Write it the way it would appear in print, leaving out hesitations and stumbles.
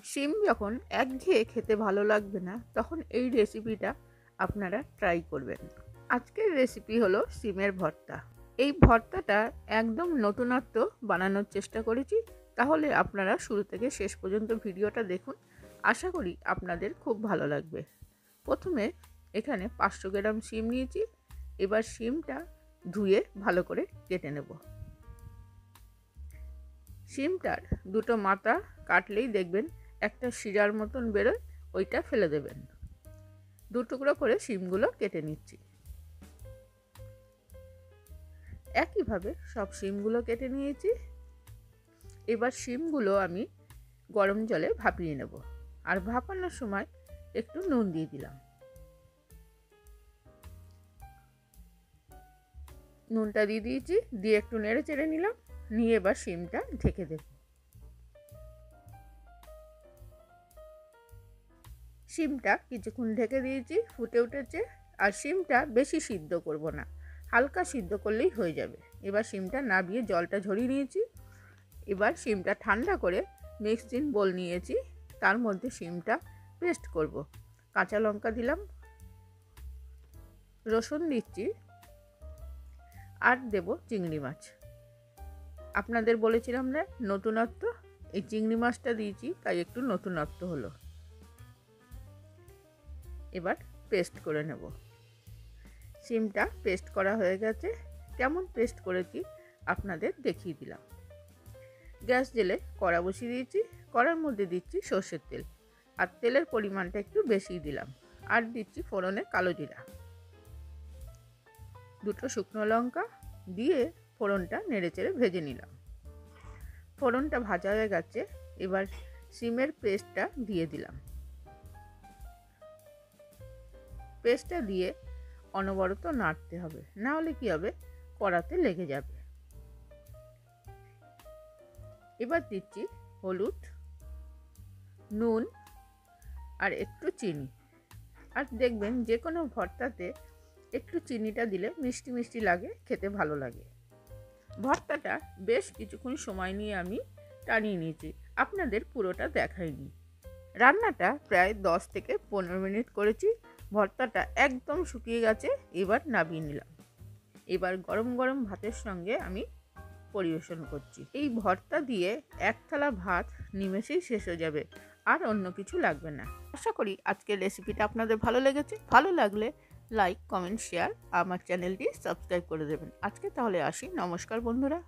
শিম যখন একঘেয়ে খেতে ভালো লাগবে না, তখন এই রেসিপিটা আপনারা ট্রাই করবেন। আজকের রেসিপি হলো শিমের ভর্তা। এই ভর্তাটা একদম নতুনত্ব বানানোর চেষ্টা করেছি, তাহলে আপনারা শুরু থেকে শেষ পর্যন্ত ভিডিওটা দেখুন। আশা করি আপনাদের খুব ভালো লাগবে। প্রথমে এখানে 500 গ্রাম শিম নিয়েছি। এবার শিমটা ধুয়ে ভালো করে কেটে নেব। শিমটার দুটো মাথা কাটলেই দেখবেন একটা শিরার মতন বেরোয়, ওইটা ফেলে দেবেন। দু টুকরো করে শিমগুলো কেটে নিচ্ছি। একইভাবে সব শিমগুলো কেটে নিয়েছি। এবার শিমগুলো আমি গরম জলে ভাপিয়ে নেব। আর ভাপানোর সময় একটু নুন দিয়ে দিলাম। নুনটা দিয়ে দিয়েছি, দিয়ে একটু নেড়ে চেড়ে নিলাম। নিয়ে এবার শিমটা ঢেকে দেব। শিমটা কিছুক্ষণ ঢেকে দিয়েছি, ফুটে উঠেছে। আর শিমটা বেশি সিদ্ধ করব না, হালকা সিদ্ধ করলেই হয়ে যাবে। এবার শিমটা নাবিয়ে জলটা ঝরিয়ে নিয়েছি। এবার শিমটা ঠান্ডা করে মিক্সিং বোল নিয়েছি, তার মধ্যে শিমটা পেস্ট করব। কাঁচা লঙ্কা দিলাম, রসুন দিচ্ছি, আর দেব চিংড়ি মাছ। আপনাদের বলেছিলাম না নতুনত্ব, এই চিংড়ি মাছটা দিয়েছি তাই একটু নতুনত্ব হলো। এবার পেস্ট করে নেব। শিমটা পেস্ট করা হয়ে গেছে। কেমন পেস্ট করেছি আপনাদের দেখিয়ে দিলাম। গ্যাস জেলে কড়া বসিয়ে দিয়েছি। কড়ার মধ্যে দিচ্ছি সর্ষের তেল, আর তেলের পরিমাণটা একটু বেশি দিলাম। আর দিচ্ছি ফোড়নে কালো জিরা, দুটো শুকনো লঙ্কা দিয়ে ফোড়নটা নেড়েচেড়ে ভেজে নিলাম। ফোড়নটা ভাজা হয়ে গেছে। এবার শিমের পেস্টটা দিয়ে দিলাম। পেস্টটা দিয়ে অনবরত নাড়তে হবে, না হলে কি হবে, কড়াতে লেগে যাবে। এবার দিচ্ছি হলুদ, নুন আর একটু চিনি। আর দেখবেন যে কোনো ভর্তাতে একটু চিনিটা দিলে মিষ্টি মিষ্টি লাগে, খেতে ভালো লাগে। ভর্তাটা বেশ কিছুক্ষণ সময় নিয়ে আমি টানিয়ে নিয়েছি, আপনাদের পুরোটা দেখাইনি। রান্নাটা প্রায় 10 থেকে 15 মিনিট করেছি। ভর্তাটা একদম শুকিয়ে গেছে। এবার নামিয়ে নিলাম। এবার গরম গরম ভাতের সঙ্গে আমি পরিবেশন করছি। এই ভর্তা দিয়ে এক থালা ভাত নিমেষেই শেষ হয়ে যাবে, আর অন্য কিছু লাগবে না। আশা করি আজকের রেসিপিটা আপনাদের ভালো লেগেছে। ভালো লাগলে লাইক, কমেন্ট, শেয়ার, আমার চ্যানেলটি সাবস্ক্রাইব করে দেবেন। আজকে তাহলে আসি। নমস্কার বন্ধুরা।